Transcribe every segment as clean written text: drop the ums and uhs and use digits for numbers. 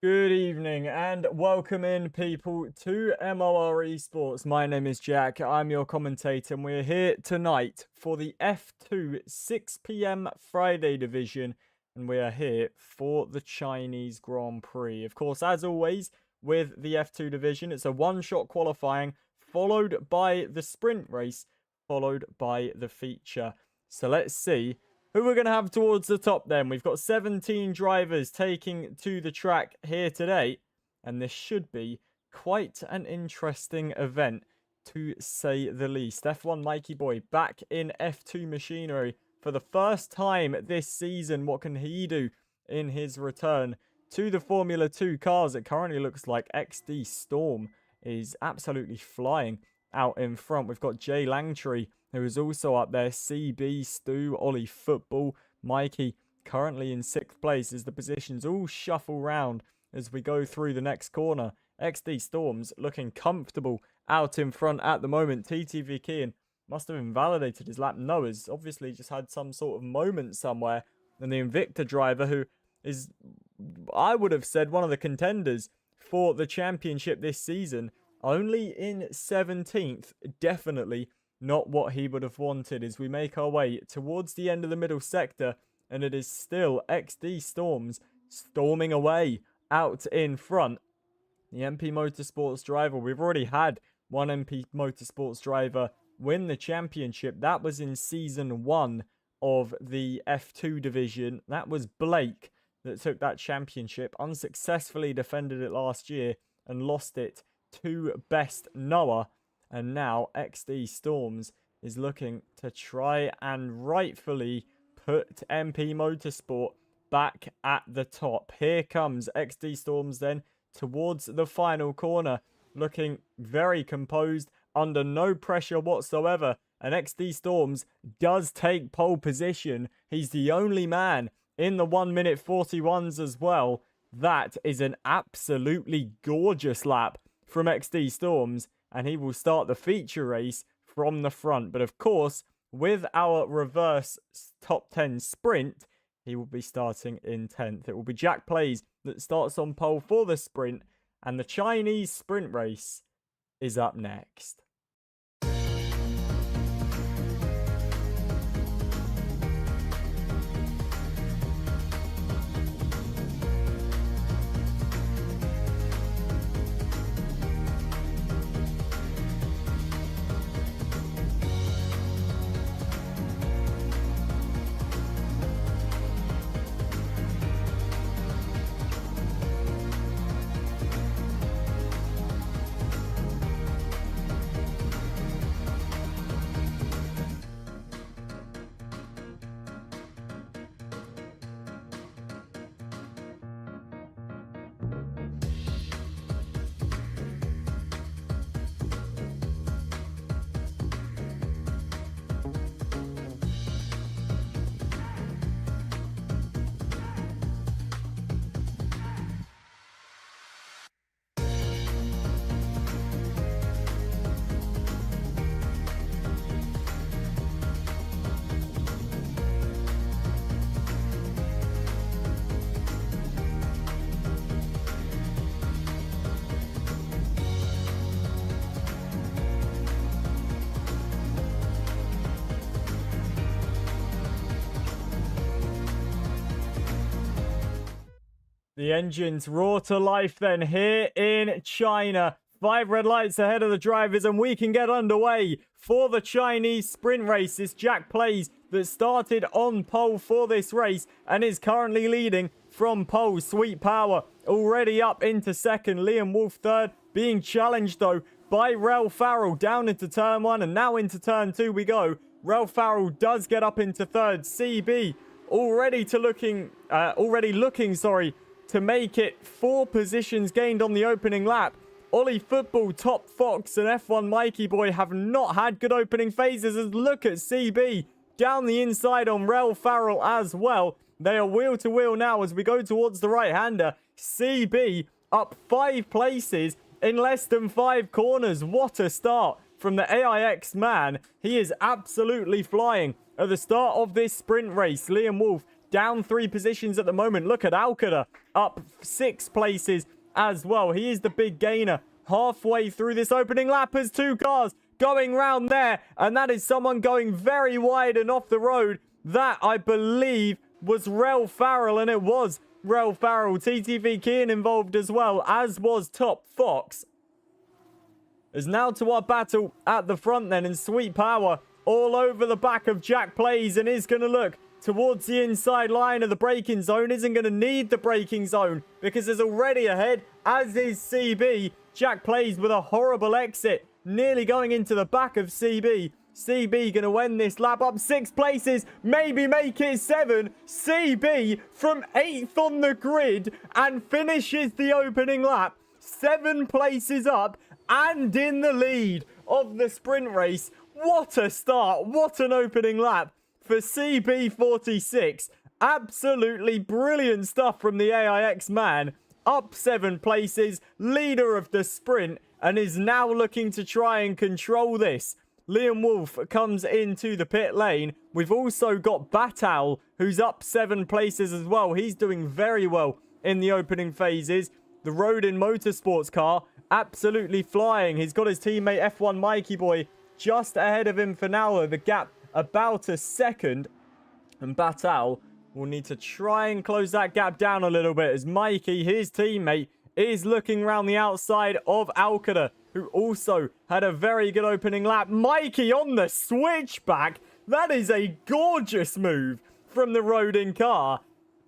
Good evening and welcome in, people, to MOR Esports. My name is Jack, I'm your commentator, and we're here tonight for the F2 6 PM Friday division, and we are here for the Chinese Grand Prix. Of course, as always, with the F2 division, it's a one-shot qualifying, followed by the sprint race, followed by the feature. So let's see who we're going to have towards the top then. We've got 17 drivers taking to the track here today. And this should be quite an interesting event, to say the least. F1 Mikey Boy back in F2 machinery for the first time this season. What can he do in his return to the Formula 2 cars? It currently looks like XD Storm is absolutely flying out in front. We've got Jay Langtree, who is also up there. CB, Stu, Ollie Football, Mikey currently in 6th place as the positions all shuffle round as we go through the next corner. XD Storms looking comfortable out in front at the moment. TTV Kean must have invalidated his lap. Noah's obviously just had some sort of moment somewhere. And the Invicta driver, who is, I would have said, one of the contenders for the championship this season, only in 17th, definitely not what he would have wanted as we make our way towards the end of the middle sector, and it is still XD Storms storming away out in front. The MP Motorsports driver, we've already had one MP Motorsports driver win the championship. That was in Season 1 of the F2 division. That was Blake that took that championship, unsuccessfully defended it last year and lost it to Best Noah. And now XD Storms is looking to try and rightfully put MP Motorsport back at the top. Here comes XD Storms then towards the final corner, looking very composed, under no pressure whatsoever. And XD Storms does take pole position. He's the only man in the 1:41 as well. That is an absolutely gorgeous lap from XD Storms, and he will start the feature race from the front. But of course, with our reverse top 10 sprint, he will be starting in 10th. It will be Jack Plays that starts on pole for the sprint, and the Chinese sprint race is up next. The engines roar to life then here in China. 5 red lights ahead of the drivers, and we can get underway for the Chinese sprint race. It's Jack Plays that started on pole for this race and is currently leading from pole. Sweet Power already up into second. Liam Wolf third, being challenged though by Rel Farrell down into turn 1, and now into turn 2 we go. Rel Farrell does get up into third. CB already looking to make it 4 positions gained on the opening lap. Ollie Football, Top Fox, and F1 Mikey Boy have not had good opening phases. As look at CB down the inside on Rel Farrell as well. They are wheel to wheel now as we go towards the right-hander. CB up 5 places in less than 5 corners. What a start from the AIX man. He is absolutely flying at the start of this sprint race. Liam Wolf down 3 positions at the moment. Look at Alcada up 6 places as well. He is the big gainer halfway through this opening lap as 2 cars going round there. And that is someone going very wide and off the road. That, I believe, was Rel Farrell, and it was Rel Farrell. TTV Kean involved as well, as was Top Fox. As now to our battle at the front then, and Sweet Power all over the back of Jack Plays, and is going to look towards the inside line of the braking zone. Isn't going to need the braking zone because there's already ahead, as is CB. Jack Plays with a horrible exit, nearly going into the back of CB. CB going to win this lap up 6 places, maybe make it 7. CB from 8th on the grid and finishes the opening lap 7 places up and in the lead of the sprint race. What a start, what an opening lap for CB46. Absolutely brilliant stuff from the AIX man. Up 7 places, leader of the sprint, and is now looking to try and control this. Liam Wolf comes into the pit lane. We've also got Batal, who's up 7 places as well. He's doing very well in the opening phases. The Rodin Motorsports car absolutely flying. He's got his teammate F1 Mikey Boy just ahead of him for now. The gap about a second. And Batal will need to try and close that gap down a little bit as Mikey, his teammate, is looking around the outside of Alcada, who also had a very good opening lap. Mikey on the switchback. That is a gorgeous move from the Rodin car.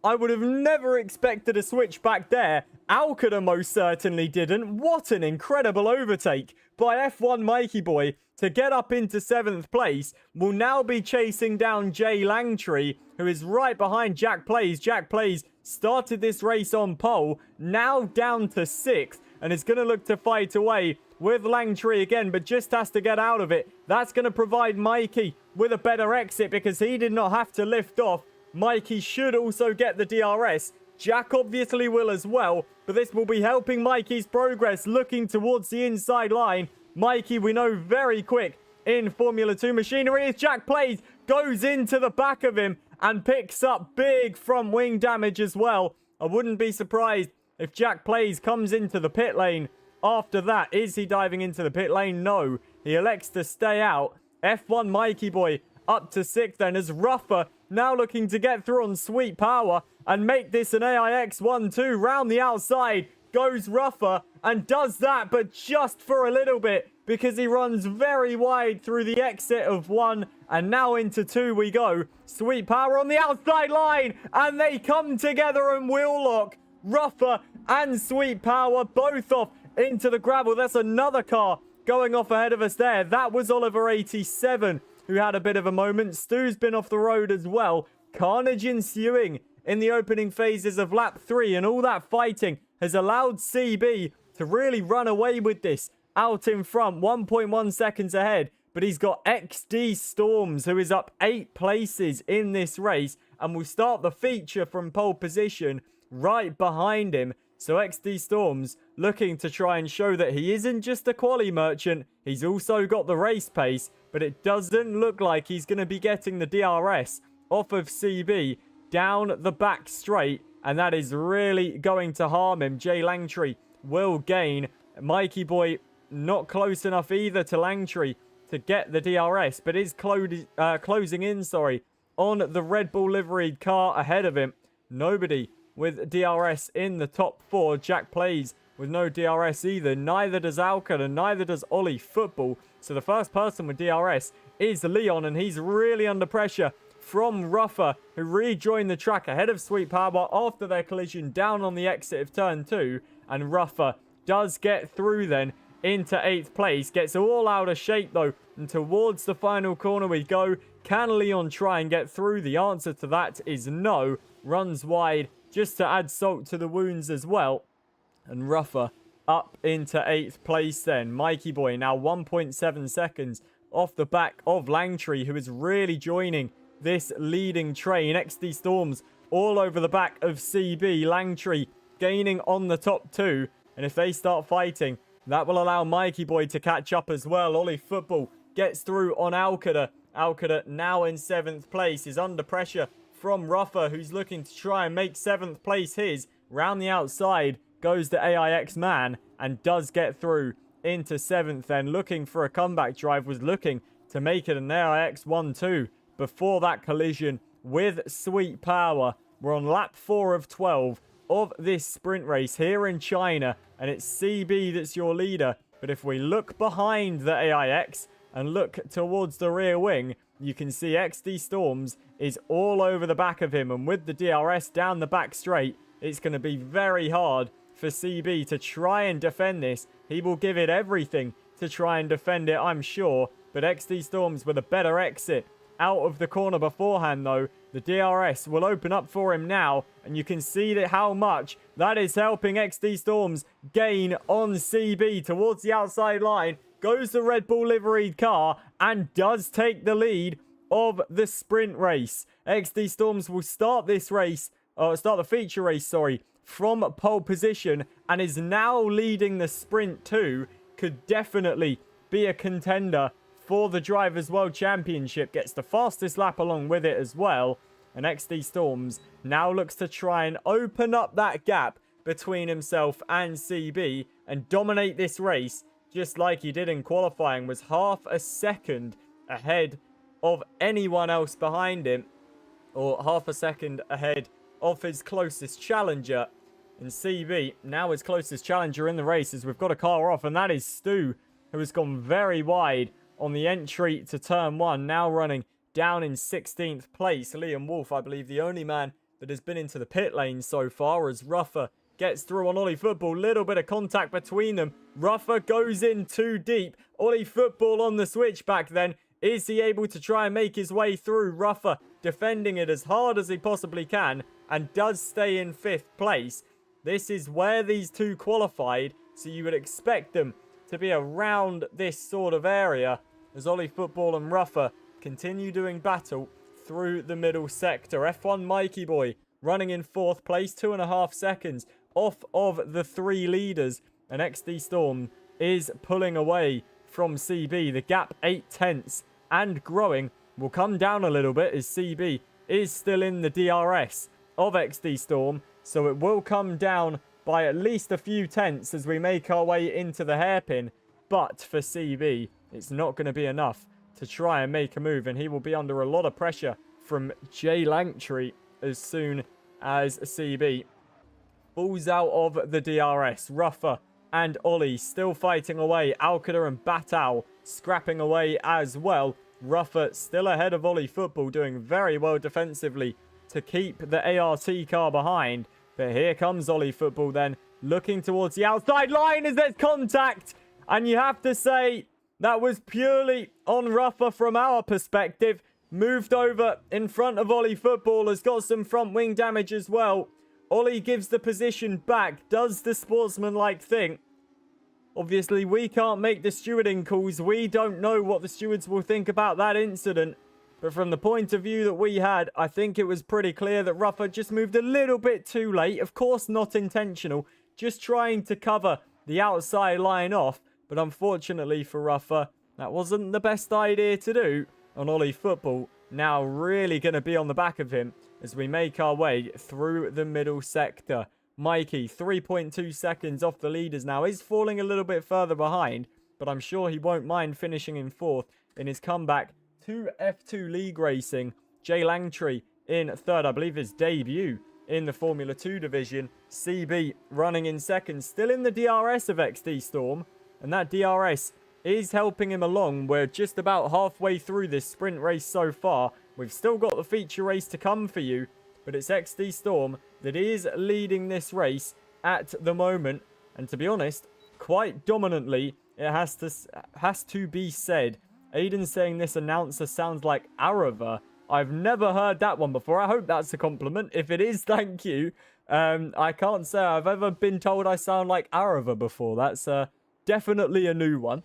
I would have never expected a switchback there. Alcada most certainly didn't. What an incredible overtake by F1 Mikey Boy to get up into 7th place. Will now be chasing down Jay Langtree, who is right behind Jack Plays. Jack Plays started this race on pole, now down to 6th, and is going to look to fight away with Langtree again, but just has to get out of it. That's going to provide Mikey with a better exit because he did not have to lift off. Mikey should also get the DRS. Jack obviously will as well, but this will be helping Mikey's progress, looking towards the inside line. Mikey, we know, very quick in Formula 2 machinery as Jack Plays goes into the back of him and picks up big front wing damage as well. I wouldn't be surprised if Jack Plays comes into the pit lane after that. Is he diving into the pit lane? No. He elects to stay out. F1 Mikey Boy up to 6th then as Ruffer now looking to get through on Sweet Power and make this an AIX 1-2. Round the outside goes Ruffer and does that, but just for a little bit because he runs very wide through the exit of 1 and now into 2 we go. Sweet Power on the outside line and they come together and wheel lock. Ruffer and Sweet Power both off into the gravel. That's another car going off ahead of us there. That was Oliver 87 who had a bit of a moment. Stu's been off the road as well. Carnage ensuing in the opening phases of lap 3, and all that fighting has allowed CB to really run away with this out in front, 1.1 seconds ahead. But he's got XD Storms, who is up 8 places in this race and will start the feature from pole position right behind him. So XD Storms looking to try and show that he isn't just a quali merchant, he's also got the race pace, but it doesn't look like he's going to be getting the DRS off of CB down the back straight, and that is really going to harm him. Jay Langtree will gain. Mikey Boy not close enough either to Langtree to get the DRS, but is closing in, on the Red Bull liveried car ahead of him. Nobody with DRS in the top 4. Jack Plays with no DRS either. Neither does Alcon and neither does Ollie Football. So the first person with DRS is Leon, and he's really under pressure from Ruffer, who rejoined the track ahead of Sweet Power after their collision down on the exit of turn 2. And Ruffer does get through then into 8th place. Gets all out of shape though, and towards the final corner we go. Can Leon try and get through? The answer to that is no. Runs wide just to add salt to the wounds as well. And Ruffer up into 8th place then. Mikey Boy now 1.7 seconds off the back of Langtree, who is really joining this leading train. XD Storms all over the back of CB. Langtree gaining on the top 2. And if they start fighting, that will allow Mikey Boy to catch up as well. Ollie Football gets through on Alcada. Alcada now in 7th place, is under pressure from Ruffer, who's looking to try and make 7th place his. Round the outside goes the AIX man and does get through into 7th then. Looking for a comeback drive, was looking to make it an AIX 1-2 before that collision with Sweet Power. We're on lap 4 of 12 of this sprint race here in China, and it's CB that's your leader. But if we look behind the AIX and look towards the rear wing, you can see XD Storms is all over the back of him, and with the DRS down the back straight, it's going to be very hard for CB to try and defend this. He will give it everything to try and defend it, I'm sure, but XD Storms with a better exit out of the corner beforehand though. The DRS will open up for him now, and you can see that how much that is helping XD Storms gain on CB towards the outside line. Goes the Red Bull liveried car and does take the lead of the sprint race. XD Storms will start this race, start the feature race, sorry, from pole position, and is now leading the sprint too. Could definitely be a contender for the Drivers' World Championship. Gets the fastest lap along with it as well. And XD Storms now looks to try and open up that gap between himself and CB and dominate this race just like he did in qualifying. Was half a second ahead of anyone else behind him, or half a second ahead of his closest challenger. And CB now his closest challenger in the race, as we've got a car off, and that is Stu, who has gone very wide on the entry to turn 1, now running down in 16th place. Liam Wolf, I believe, the only man that has been into the pit lane so far, as Ruffer gets through on Ollie Football. Little bit of contact between them. Ruffer goes in too deep. Ollie Football on the switchback then. Is he able to try and make his way through? Ruffer defending it as hard as he possibly can and does stay in 5th place. This is where these two qualified, so you would expect them to be around this sort of area as Ollie Football and Ruffer continue doing battle through the middle sector. F1 Mikey Boy running in 4th place, 2.5 seconds off of the 3 leaders, and XD Storm is pulling away from CB. The gap 8 tenths and growing will come down a little bit as CB is still in the DRS of XD Storm, so it will come down by at least a few tenths as we make our way into the hairpin. But for CB, it's not going to be enough to try and make a move, and he will be under a lot of pressure from Jay Langtree as soon as CB falls out of the DRS. Ruffer and Ollie still fighting away. Alcada and Batal scrapping away as well. Ruffer still ahead of Ollie Football, doing very well defensively to keep the ART car behind. But here comes Ollie Football then, looking towards the outside line as there's contact. And you have to say, that was purely on Ruffer from our perspective. Moved over in front of Ollie Football, has got some front wing damage as well. Ollie gives the position back, does the sportsmanlike thing. Obviously, we can't make the stewarding calls. We don't know what the stewards will think about that incident. But from the point of view that we had, I think it was pretty clear that Ruffer just moved a little bit too late. Of course, not intentional. Just trying to cover the outside line off. But unfortunately for Ruffer, that wasn't the best idea to do. And Ollie Football now really going to be on the back of him as we make our way through the middle sector. Mikey, 3.2 seconds off the leaders now, is falling a little bit further behind, but I'm sure he won't mind finishing in 4th in his comeback to F2 League Racing. Jay Langtree in 3rd, I believe his debut in the Formula 2 division. CB running in 2nd, still in the DRS of XD Storm, and that DRS is helping him along. We're just about halfway through this sprint race so far. We've still got the feature race to come for you, but it's XD Storm that is leading this race at the moment. And to be honest, quite dominantly, it has to be said. Aiden saying this announcer sounds like Arava. I've never heard that one before. I hope that's a compliment. If it is, thank you. I can't say I've ever been told I sound like Arava before. That's definitely a new one.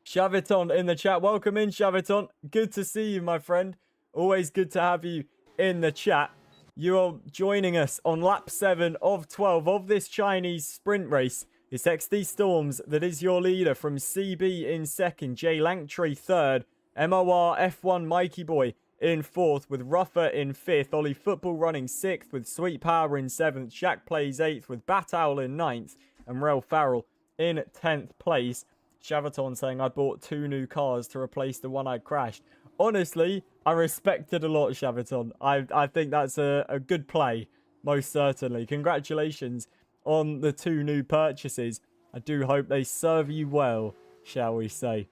Shaviton in the chat. Welcome in, Shaviton. Good to see you, my friend. Always good to have you in the chat. You are joining us on lap 7 of 12 of this Chinese sprint race. It's XD Storms that is your leader, from CB in 2nd, Jay Langtree 3rd, MOR F1 Mikey Boy in 4th, with Ruffer in 5th, Ollie Football running 6th, with Sweet Power in 7th, Shaq Plays 8th, with Bat Owl in 9th, and Rel Farrell in 10th place. Shavaton saying, I bought 2 new cars to replace the one I crashed. Honestly, I respect it a lot, Shavaton. I think that's a good play, most certainly. Congratulations on the 2 new purchases. I do hope they serve you well, shall we say.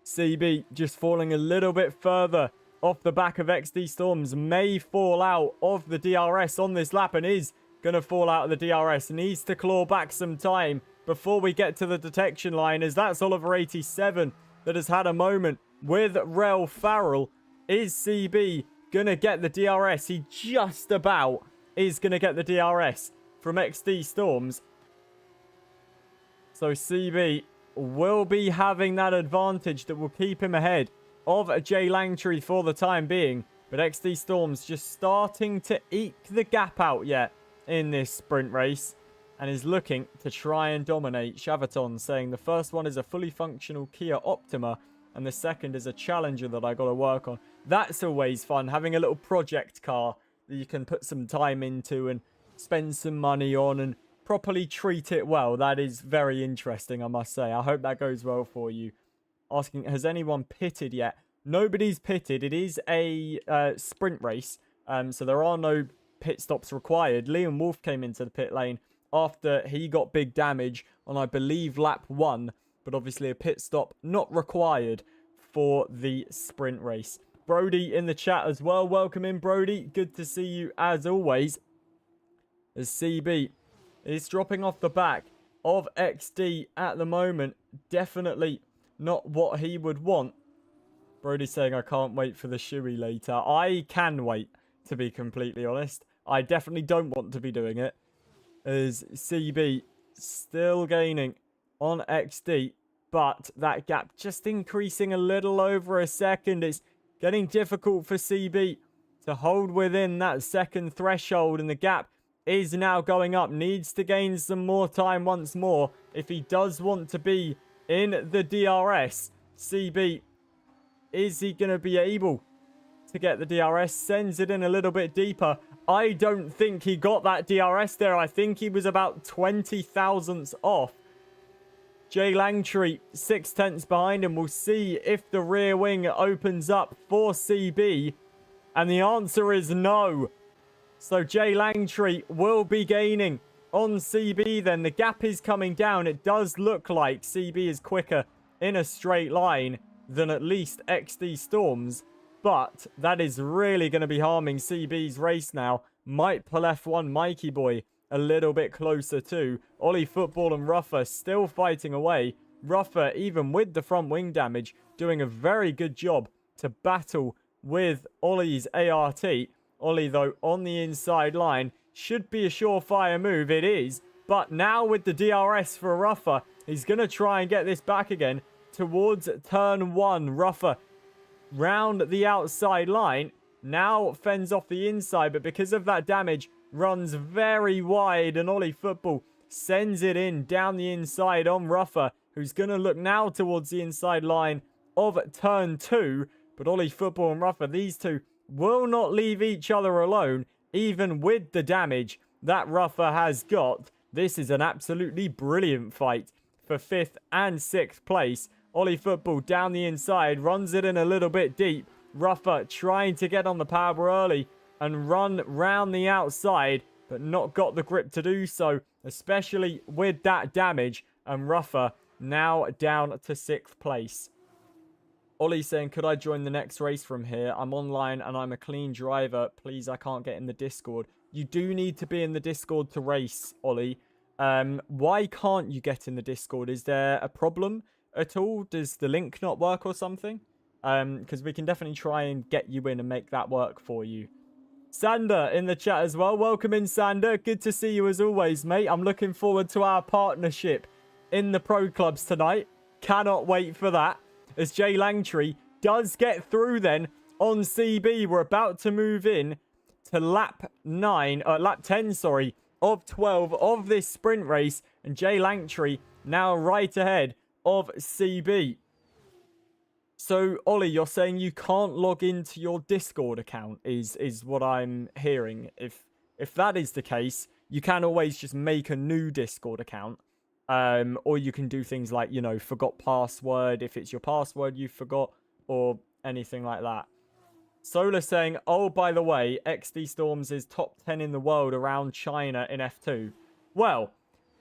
CB just falling a little bit further off the back of XD Storms. May fall out of the DRS on this lap and is going to fall out of the DRS. Needs to claw back some time before we get to the detection line, as that's Oliver 87 that has had a moment with Rel Farrell. Is CB going to get the DRS? He just about is going to get the DRS from XD Storms. So CB will be having that advantage that will keep him ahead of Jay Langtree for the time being. But XD Storms just starting to eke the gap out yet in this sprint race, and is looking to try and dominate. Shavaton saying the first one is a fully functional Kia Optima and the second is a Challenger that I got to work on. That's always fun, having a little project car that you can put some time into and spend some money on and properly treat it well. That is very interesting, I must say. I hope that goes well for you. Asking, has anyone pitted yet? Nobody's pitted. It is a sprint race, so there are no pit stops required. Liam Wolf came into the pit lane after he got big damage on, I believe, lap 1, but obviously a pit stop not required for the sprint race. Brody in the chat as well. Welcome in, Brody. Good to see you as always. As CB is dropping off the back of XD at the moment. Definitely not what he would want. Brody saying, I can't wait for the shoey later. I can wait, to be completely honest. I definitely don't want to be doing it. As CB still gaining on XD, but that gap just increasing a little over a second. It's getting difficult for CB to hold within that second threshold, and the gap is now going up. Needs to gain some more time once more if he does want to be in the DRS. CB, is he going to be able to get the DRS? Sends it in a little bit deeper. I don't think he got that DRS there. I think he was about 20 thousandths off. Jay Langtree 6/10 behind him. We'll see if the rear wing opens up for CB. And the answer is no. So Jay Langtree will be gaining on CB then. The gap is coming down. It does look like CB is quicker in a straight line than at least XD Storms. But that is really going to be harming CB's race now. Might pull F1 Mikey Boy a little bit closer too. Ollie Football and Ruffer still fighting away. Ruffer, even with the front wing damage, doing a very good job to battle with Ollie's ART. Ollie, though, on the inside line, should be a surefire move. It is. But now with the DRS for Ruffer, he's going to try and get this back again towards turn 1. Ruffer round the outside line. Now fends off the inside, but because of that damage, runs very wide. And Ollie Football sends it in down the inside on Ruffer, who's going to look now towards the inside line of turn 2. But Ollie Football and Ruffer, these two will not leave each other alone, even with the damage that Ruffer has got. This is an absolutely brilliant fight for 5th and 6th place. Ollie Football down the inside, runs it in a little bit deep. Ruffer trying to get on the power early and run round the outside, but not got the grip to do so, especially with that damage. And Ruffer now down to 6th place. Ollie saying, could I join the next race from here? I'm online and I'm a clean driver. Please, I can't get in the Discord. You do need to be in the Discord to race, Ollie. Why can't you get in the Discord? Is there a problem at all? Does the link not work or something? Because we can definitely try and get you in and make that work for you. Sander in the chat as well. Welcome in, Sander. Good to see you as always, mate. I'm looking forward to our partnership in the Pro Clubs tonight. Cannot wait for that. As Jay Langtree does get through then on CB. We're about to move in to lap 10, sorry, of 12 of this sprint race. And Jay Langtree now right ahead of CB. So, Ollie, you're saying you can't log into your Discord account is what I'm hearing. If that is the case, you can always just make a new Discord account. Or you can do things like, you know, forgot password if it's your password you forgot, or anything like that. Solar saying, oh, by the way, XD Storms is top 10 in the world around China in F2. Well,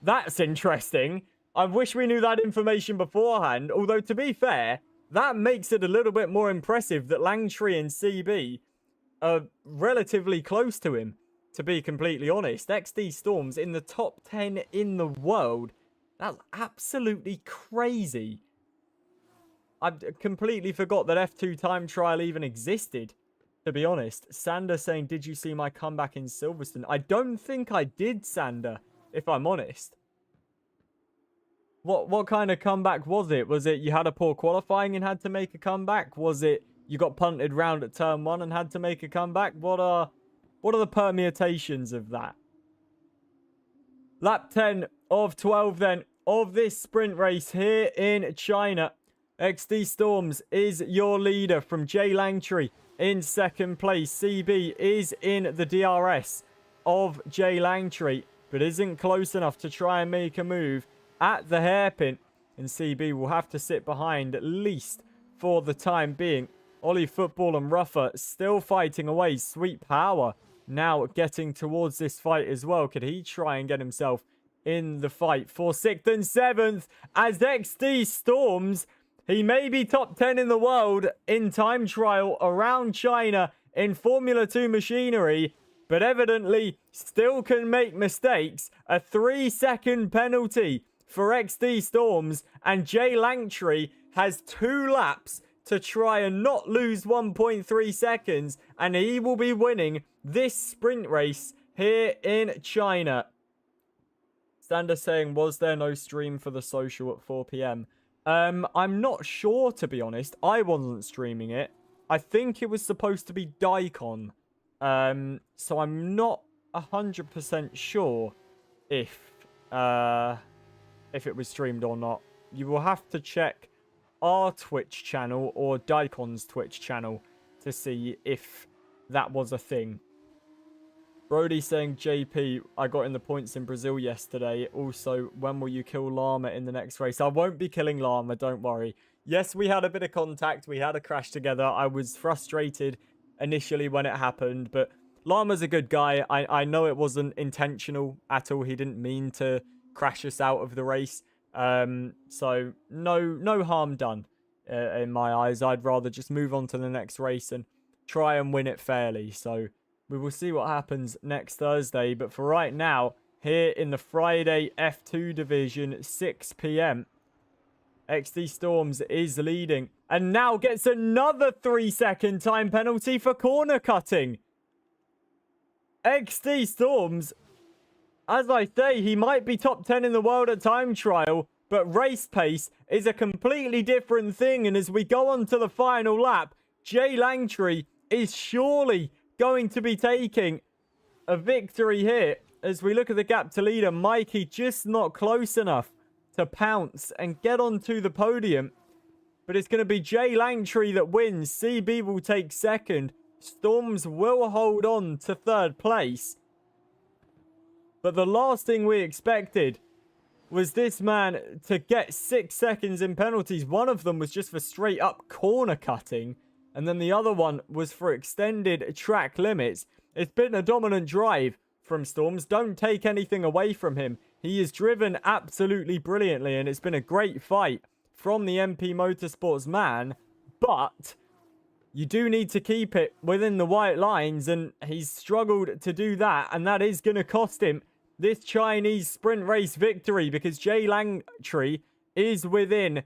that's interesting. I wish we knew that information beforehand. Although, to be fair, that makes it a little bit more impressive that Langtree and CB are relatively close to him, to be completely honest. XD Storms in the top 10 in the world. That's absolutely crazy. I completely forgot that F2 time trial even existed, to be honest. Sander saying, did you see my comeback in Silverstone? I don't think I did, Sander, if I'm honest. What kind of comeback was it? Was it you had a poor qualifying and had to make a comeback? Was it you got punted round at turn 1 and had to make a comeback? What are the permutations of that? Lap 10 of 12 then of this sprint race here in China. XD Storms is your leader from Jay Langtree in second place. CB is in the DRS of Jay Langtree, but isn't close enough to try and make a move at the hairpin. And CB will have to sit behind at least for the time being. Ollie Football and Ruffer still fighting away. Sweet Power now getting towards this fight as well. Could he try and get himself in the fight for 6th and 7th as XD Storms? He may be top 10 in the world in time trial around China in Formula 2 machinery, but evidently still can make mistakes. A 3-second penalty for XD Storms, and Jay Langtree has 2 laps to try and not lose 1.3 seconds, and he will be winning this sprint race here in China. Stander saying, was there no stream for the social at 4 p.m? I'm not sure, to be honest. I wasn't streaming it. I think it was supposed to be Daikon. So I'm not 100% sure if it was streamed or not. You will have to check our Twitch channel or Daikon's Twitch channel to see if that was a thing. Brody saying, JP, I got in the points in Brazil yesterday. Also, when will you kill Llama in the next race? I won't be killing Llama, don't worry. Yes, we had a bit of contact. We had a crash together. I was frustrated initially when it happened, but Llama's a good guy. I know it wasn't intentional at all. He didn't mean to crash us out of the race. So no harm done in my eyes. I'd rather just move on to the next race and try and win it fairly. So we will see what happens next Thursday. But for right now, here in the Friday F2 division, 6 p.m, XD Storms is leading and now gets another 3-second time penalty for corner cutting. XD Storms, as I say, he might be top 10 in the world at time trial, but race pace is a completely different thing. And as we go on to the final lap, Jay Langtree is surely going to be taking a victory here. As we look at the gap to leader, Mikey just not close enough to pounce and get onto the podium. But it's going to be Jay Langtree that wins. CB will take second. Storms will hold on to third place. But the last thing we expected was this man to get 6 seconds in penalties. One of them was just for straight up corner cutting. And then the other one was for extended track limits. It's been a dominant drive from Storms. Don't take anything away from him. He is driven absolutely brilliantly. And it's been a great fight from the MP Motorsports man. But you do need to keep it within the white lines. And he's struggled to do that. And that is going to cost him this Chinese sprint race victory. Because Jay Langtree is within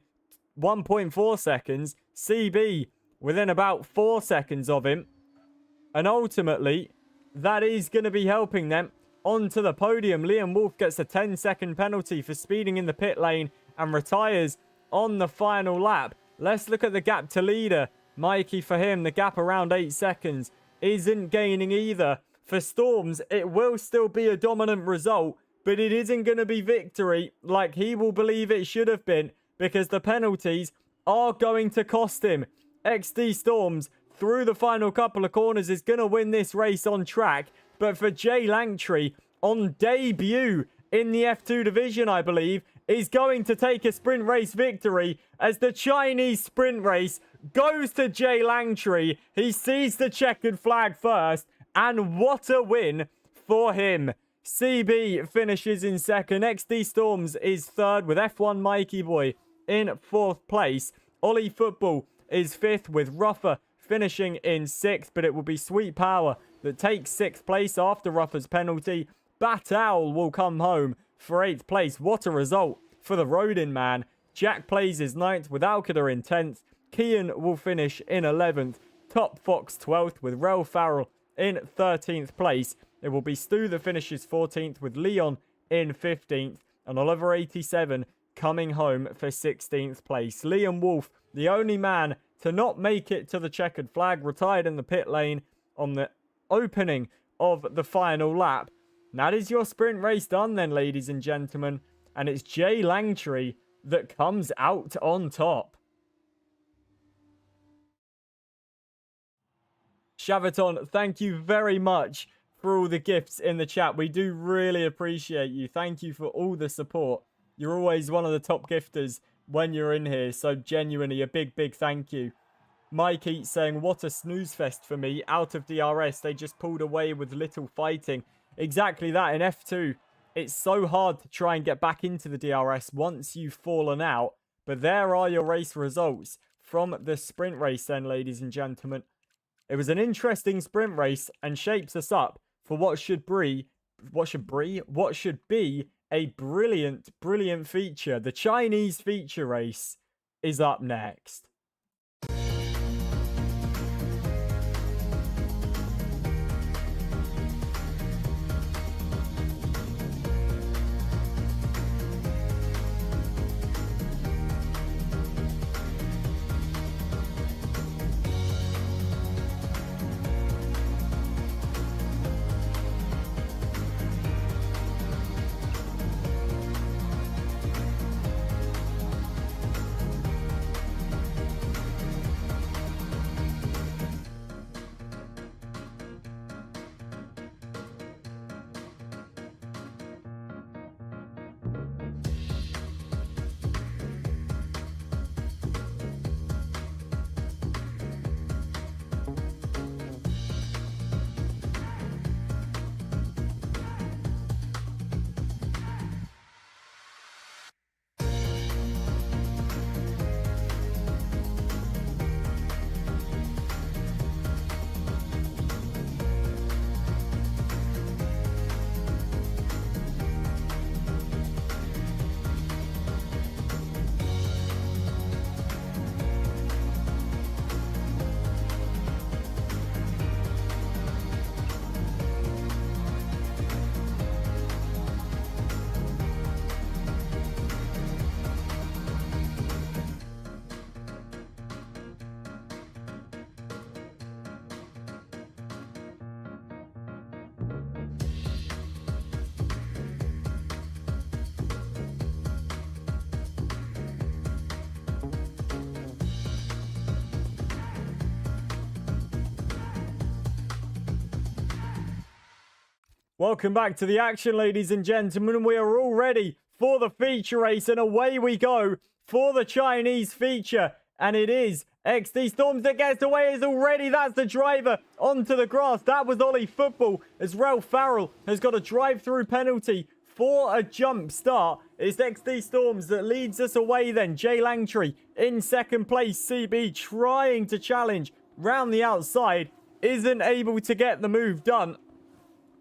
1.4 seconds. CB within about 4 seconds of him. And ultimately, that is going to be helping them onto the podium. Liam Wolf gets a 10-second penalty for speeding in the pit lane and retires on the final lap. Let's look at the gap to leader. Mikey, for him, the gap around 8 seconds isn't gaining either. For Storms, it will still be a dominant result, but it isn't going to be victory like he will believe it should have been, because the penalties are going to cost him. XD Storms, through the final couple of corners, is going to win this race on track. But for Jay Langtry, on debut in the F2 division, I believe, is going to take a sprint race victory as the Chinese sprint race goes to Jay Langtry. He sees the checkered flag first, and what a win for him. CB finishes in second. XD Storms is third with F1 Mikey Boy in fourth place. Ollie Football is fifth with Ruffer finishing in sixth, but it will be Sweet Power that takes sixth place after Ruffer's penalty. Bat Owl will come home for eighth place. What a result for the Rodin man. Jack plays his ninth with Alcada in 10th. Kian will finish in 11th. Top Fox 12th with Rel Farrell in 13th place. It will be Stu that finishes 14th with Leon in 15th. And Oliver 87 coming home for 16th place. Liam Wolf, the only man to not make it to the checkered flag, retired in the pit lane on the opening of the final lap. And that is your sprint race done then, ladies and gentlemen. And it's Jay Langtry that comes out on top. Shavaton, thank you very much for all the gifts in the chat. We do really appreciate you. Thank you for all the support. You're always one of the top gifters when you're in here. So genuinely a big, big thank you. Mikey saying, what a snooze fest for me. Out of DRS, they just pulled away with little fighting. Exactly that. In F2, it's so hard to try and get back into the DRS once you've fallen out. But there are your race results from the sprint race then, ladies and gentlemen. It was an interesting sprint race and shapes us up for what should be a brilliant, brilliant feature. The Chinese feature race is up next. Welcome back to the action, ladies and gentlemen. We are all ready for the feature race, and away we go for the Chinese feature. And it is XD Storms that gets away. Is already, that's the driver onto the grass. That was Ollie Football, as Rel Farrell has got a drive-through penalty for a jump start. It's XD Storms that leads us away then. Jay Langtry in second place. CB trying to challenge round the outside. Isn't able to get the move done.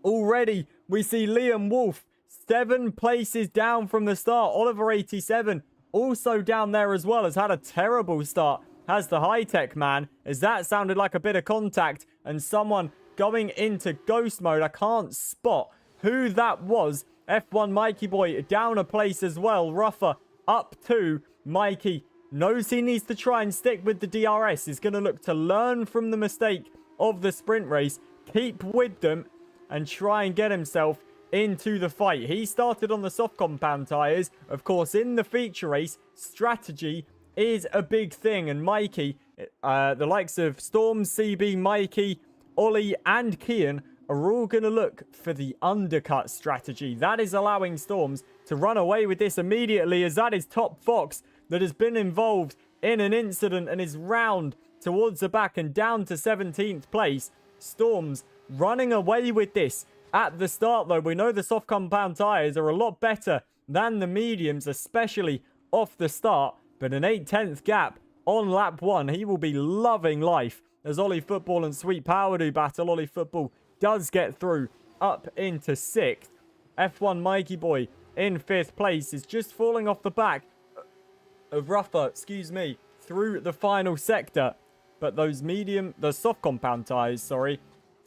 Already, we see Liam Wolf 7 places down from the start. Oliver 87 also down there as well, has had a terrible start. Has the high-tech man, as that sounded like a bit of contact and someone going into ghost mode. I can't spot who that was. F1 Mikey Boy down a place as well. Ruffer up 2. Mikey knows he needs to try and stick with the DRS. He's going to look to learn from the mistake of the sprint race. Keep with them and try and get himself into the fight. He started on the soft compound tyres. Of course, in the feature race, strategy is a big thing. And Mikey, the likes of Storm, CB, Mikey, Ollie, and Kian are all going to look for the undercut strategy. That is allowing Storms to run away with this immediately, as that is Top Fox that has been involved in an incident and is round towards the back and down to 17th place. Storms running away with this at the start, though. We know the soft compound tyres are a lot better than the mediums, especially off the start. But an 8/10 gap on lap 1. He will be loving life as Ollie Football and Sweet Power do battle. Ollie Football does get through up into 6th. F1 Mikey Boy in 5th place is just falling off the back of Ruffer, through the final sector. But those the soft compound tyres,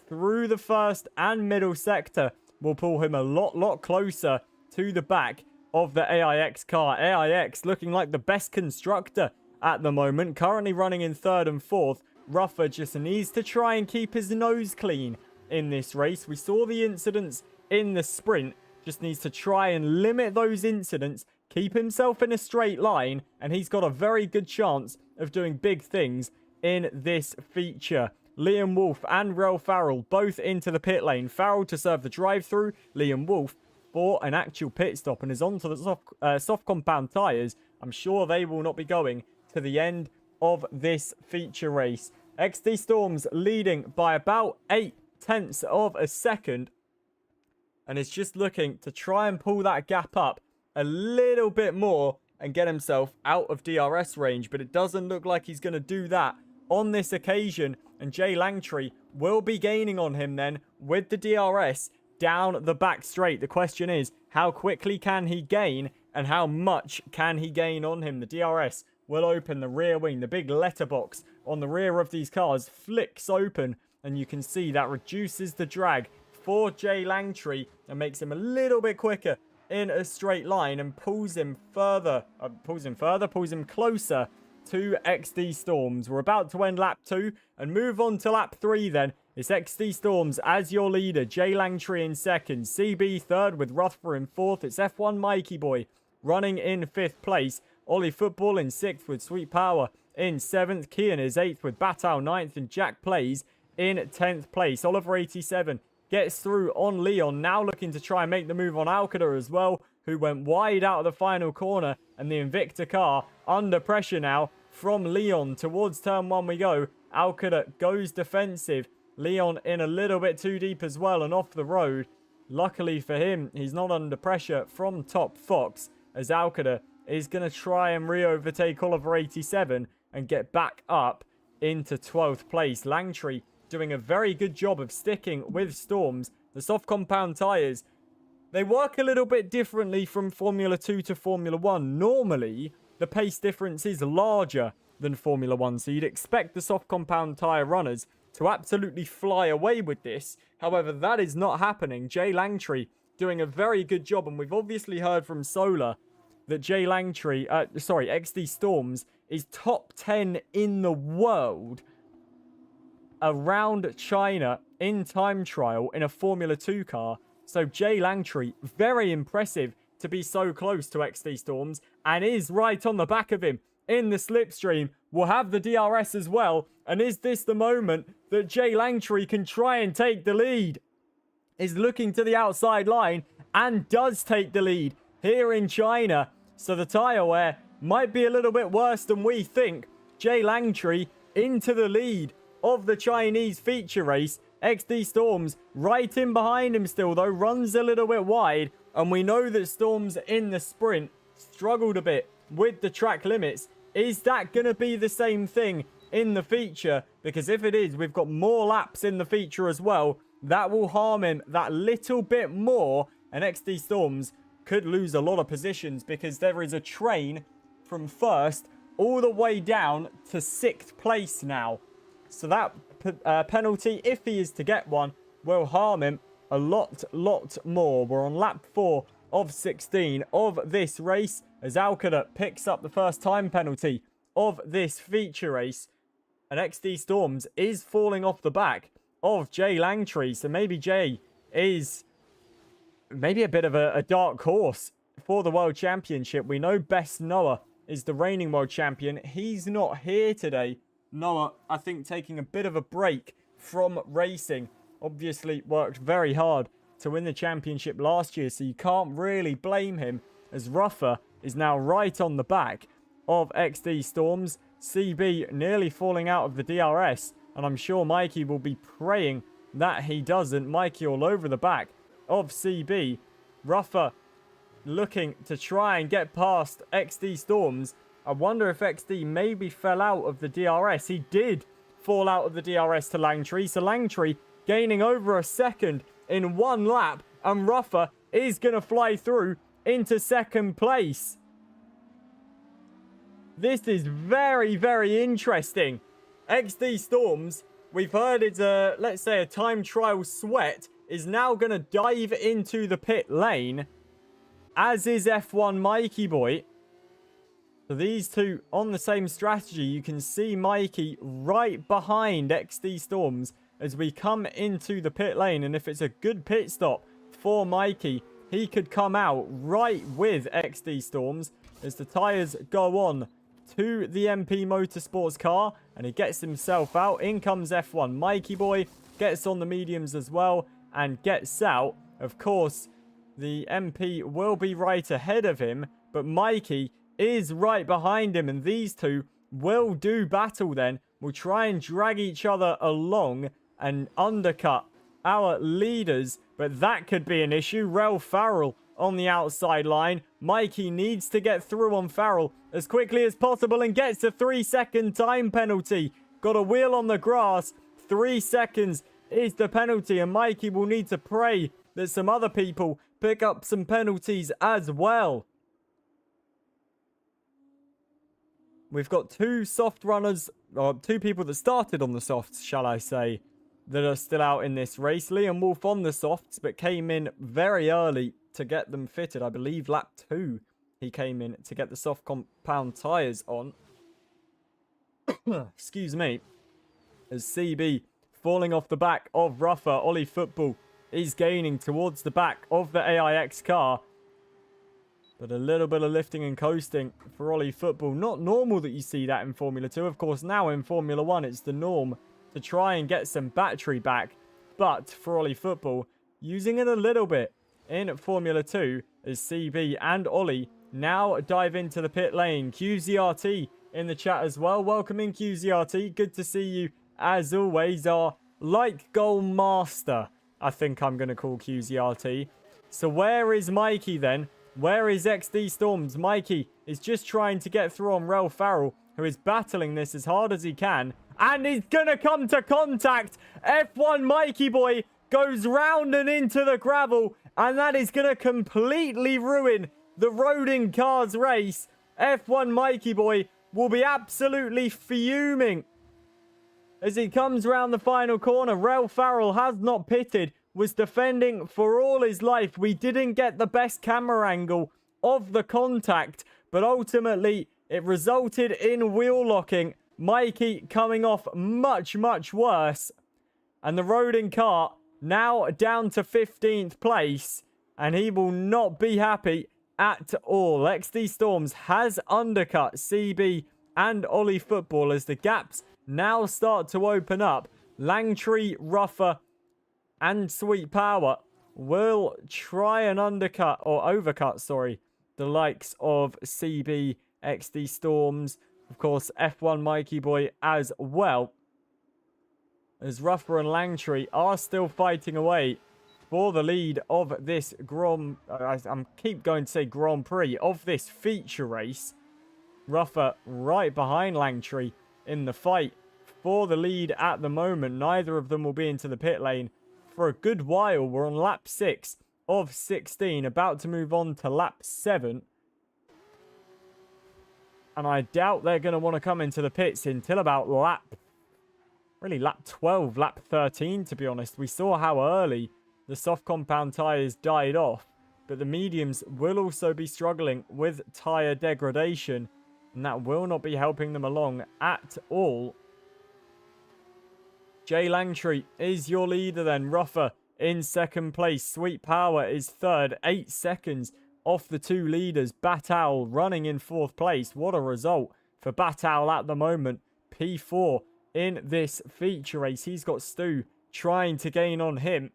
through the first and middle sector will pull him a lot closer to the back of the AIX car. AIX looking like the best constructor at the moment, currently running in 3rd and 4th. Ruffer just needs to try and keep his nose clean in this race. We saw the incidents in the sprint, just needs to try and limit those incidents, keep himself in a straight line, and he's got a very good chance of doing big things in this feature. Liam Wolf and Rel Farrell both into the pit lane. Farrell to serve the drive-through. Liam Wolf for an actual pit stop and is onto the soft compound tyres. I'm sure they will not be going to the end of this feature race. XD Storms leading by about 0.8 of a second. And is just looking to try and pull that gap up a little bit more and get himself out of DRS range. But it doesn't look like he's going to do that on this occasion. And Jay Langtree will be gaining on him then with the DRS down the back straight. The question is, how quickly can he gain and how much can he gain on him? The DRS will open the rear wing. The big letterbox on the rear of these cars flicks open, and you can see that reduces the drag for Jay Langtree and makes him a little bit quicker in a straight line and pulls him closer to XD Storms. We're about to end lap 2 and move on to lap 3 then. It's XD Storms as your leader. Jay Langtree in 2nd. CB 3rd with Ruther in 4th. It's F1 Mikey Boy running in 5th place. Ollie Football in 6th with Sweet Power in 7th. Kian is 8th with Batau 9th. And Jack Plays in 10th place. Oliver 87 gets through on Leon. Now looking to try and make the move on Alcada as well, who went wide out of the final corner. And the Invicta car under pressure now from Leon. Towards turn 1 we go. Alcada goes defensive. Leon in a little bit too deep as well and off the road. Luckily for him, he's not under pressure from Top Fox, as Alcada is going to try and re-overtake Oliver 87 and get back up into 12th place. Langtree doing a very good job of sticking with Storms. The soft compound tyres, they work a little bit differently from Formula 2 to Formula 1. Normally, the pace difference is larger than Formula 1, so you'd expect the soft compound tyre runners to absolutely fly away with this. However, that is not happening. Jay Langtree doing a very good job, and we've obviously heard from Solar that Jay Langtree, XD Storms is top 10 in the world around China in time trial in a Formula 2 car. So Jay Langtree, very impressive to be so close to XD Storms, and is right on the back of him in the slipstream. Will have the DRS as well. And is this the moment that Jay Langtree can try and take the lead? Is looking to the outside line and does take the lead here in China. So the tyre wear might be a little bit worse than we think. Jay Langtree into the lead of the Chinese feature race. XD Storms right in behind him still, though, runs a little bit wide. And we know that Storms in the sprint struggled a bit with the track limits. Is that going to be the same thing in the feature? Because if it is, we've got more laps in the feature as well. That will harm him that little bit more. And XD Storms could lose a lot of positions because there is a train from 1st all the way down to 6th place now. So that penalty, if he is to get one, will harm him a lot more. We're on lap 4 of 16 of this race as Alcada picks up the first time penalty of this feature race. And XD Storms is falling off the back of Jay Langtree. So maybe Jay is maybe a bit of a dark horse for the World Championship. We know Best Noah is the reigning world champion. He's not here today. Noah, I think, taking a bit of a break from racing. Obviously worked very hard to win the championship last year, so you can't really blame him, as Ruffer is now right on the back of XD Storms. CB nearly falling out of the DRS, and I'm sure Mikey will be praying that he doesn't. Mikey all over the back of CB. Ruffer looking to try and get past XD Storms. I wonder if XD maybe fell out of the DRS. He did fall out of the DRS to Langtree, so Langtree gaining over a second in one lap, and Ruffer is going to fly through into second place. This is very, very interesting. XD Storms, we've heard it's a, let's say, a time trial sweat, is now going to dive into the pit lane, as is F1 Mikey Boy. So these two on the same strategy. You can see Mikey right behind XD Storms as we come into the pit lane. And if it's a good pit stop for Mikey, he could come out right with XD Storms as the tyres go on to the MP Motorsports car. And he gets himself out. In comes F1 Mikey Boy. Gets on the mediums as well and gets out. Of course, the MP will be right ahead of him, but Mikey is right behind him, and these two will do battle then. We'll try and drag each other along and undercut our leaders, but that could be an issue. Rel Farrell on the outside line. Mikey needs to get through on Farrell as quickly as possible and gets a 3-second time penalty. Got a wheel on the grass. 3 seconds is the penalty, and Mikey will need to pray that some other people pick up some penalties as well. We've got two soft runners, or two people that started on the softs, shall I say, that are still out in this race. Liam Wolf on the softs, but came in very early to get them fitted. I believe lap 2 he came in to get the soft compound tyres on. Excuse me. As CB falling off the back of Ruffer, Ollie Football is gaining towards the back of the AIX car. But a little bit of lifting and coasting for Ollie Football. Not normal that you see that in Formula 2. Of course, now in Formula 1, it's the norm to try and get some battery back. But for Ollie Football, using it a little bit in Formula 2 as CB and Ollie now dive into the pit lane. QZRT in the chat as well. Welcome in, QZRT. Good to see you as always. Our like goal master, I think I'm going to call QZRT. So where is Mikey then? Where is XD Storms? Mikey is just trying to get through on Rel Farrell, who is battling this as hard as he can. And he's going to come to contact. F1 Mikey Boy goes round and into the gravel. And that is going to completely ruin the Roading Cars race. F1 Mikey Boy will be absolutely fuming as he comes round the final corner. Rel Farrell has not pitted. Was defending for all his life. We didn't get the best camera angle of the contact, but ultimately it resulted in wheel locking. Mikey coming off much, much worse. And the Roding car now down to 15th place, and he will not be happy at all. XD Storms has undercut CB and Ollie Football as the gaps now start to open up. Langtree, Ruffer, and Sweet Power will try and undercut, or overcut, sorry, the likes of CB, XD Storms, of course, F1 Mikey Boy as well. As Ruffer and Langtree are still fighting away for the lead of this I keep going to say Grand Prix, of this feature race. Ruffer right behind Langtree in the fight for the lead at the moment. Neither of them will be into the pit lane for a good while. We're on lap 6 of 16, about to move on to lap 7. And I doubt they're going to want to come into the pits until about lap 12, lap 13, to be honest. We saw how early the soft compound tyres died off, but the mediums will also be struggling with tyre degradation, and that will not be helping them along at all. Jay Langtree is your leader then. Ruffer in second place. Sweet Power is third. 8 seconds off the two leaders. Batal running in 4th place. What a result for Batal at the moment. P4 in this feature race. He's got Stu trying to gain on him.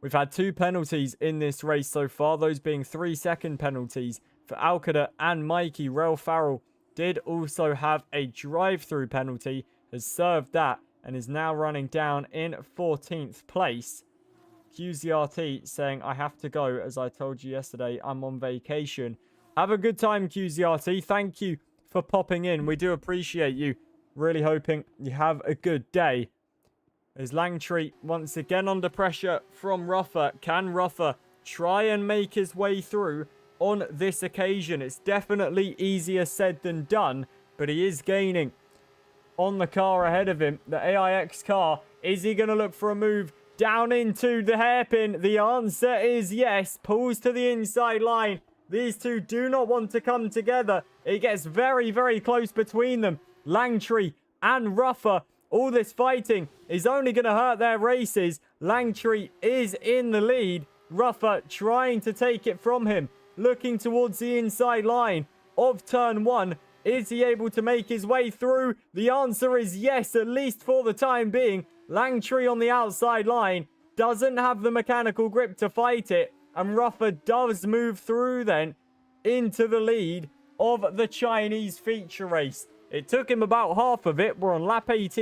We've had 2 penalties in this race so far, those being 3-second penalties for Alcada and Mikey. Rel Farrell did also have a drive-through penalty, has served that, and is now running down in 14th place. QZRT saying, I have to go, as I told you yesterday, I'm on vacation. Have a good time, QZRT. Thank you for popping in. We do appreciate you. Really hoping you have a good day. As Langtree once again under pressure from Ruffer. Can Ruffer try and make his way through on this occasion? It's definitely easier said than done, but he is gaining on the car ahead of him. The AIX car, is he going to look for a move down into the hairpin? The answer is yes. Pulls to the inside line. These two do not want to come together. It gets very, very close between them. Langtree and Ruffer. All this fighting is only going to hurt their races. Langtree is in the lead. Ruffer trying to take it from him. Looking towards the inside line of turn 1. Is he able to make his way through? The answer is yes, at least for the time being. Langtree on the outside line doesn't have the mechanical grip to fight it. And Ruffer does move through then into the lead of the Chinese feature race. It took him about half of it. We're on lap 8,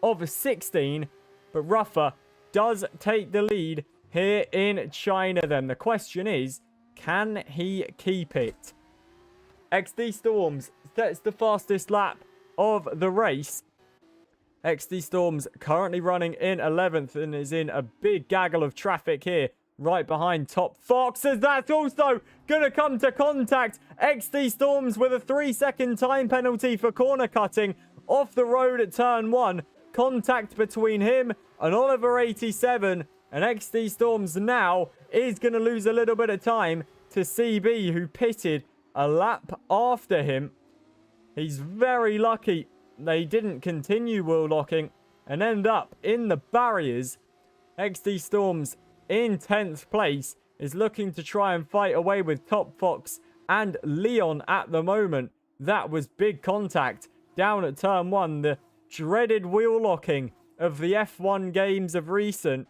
of 16. But Ruffer does take the lead here in China then. The question is, can he keep it? XD Storms sets the fastest lap of the race. XD Storms currently running in 11th and is in a big gaggle of traffic here. Right behind Top Fox, as that's also going to come to contact. XD Storms with a 3-second time penalty for corner cutting off the road at turn 1. Contact between him and Oliver 87. And XD Storms now is going to lose a little bit of time to CB, who pitted a lap after him. He's very lucky they didn't continue wheel locking and end up in the barriers. XD Storms in 10th place is looking to try and fight away with Top Fox and Leon at the moment. That was big contact down at turn 1. The dreaded wheel locking of the F1 games of recent.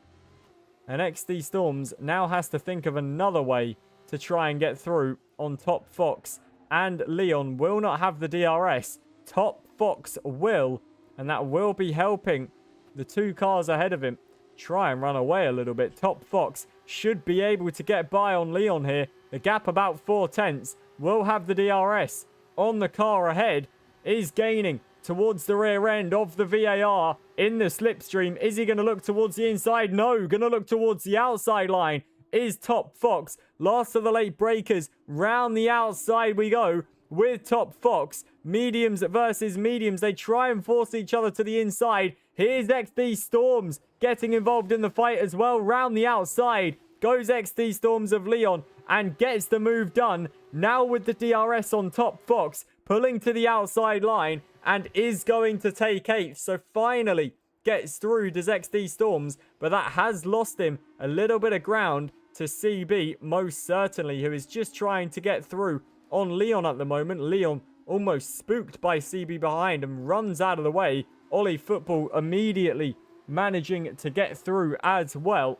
And XD Storms now has to think of another way to try and get through on Top Fox. And Leon will not have the DRS. Top Fox will. And that will be helping the 2 cars ahead of him try and run away a little bit. Top Fox should be able to get by on Leon here. The gap about 4/10. Will have the DRS on the car ahead. Is gaining towards the rear end of the VAR in the slipstream. Is he going to look towards the inside? No. Going to look towards the outside line. Is Top Fox. Last of the late breakers. Round the outside we go with Top Fox. Mediums versus mediums. They try and force each other to the inside. Here's XD Storms getting involved in the fight as well. Round the outside goes XD Storms of Leon and gets the move done. Now with the DRS on Top Fox. Pulling to the outside line and is going to take 8th. So finally gets through, does XD Storms. But that has lost him a little bit of ground to CB, most certainly, who is just trying to get through on Leon at the moment. Leon almost spooked by CB behind and runs out of the way. Ollie Football immediately managing to get through as well.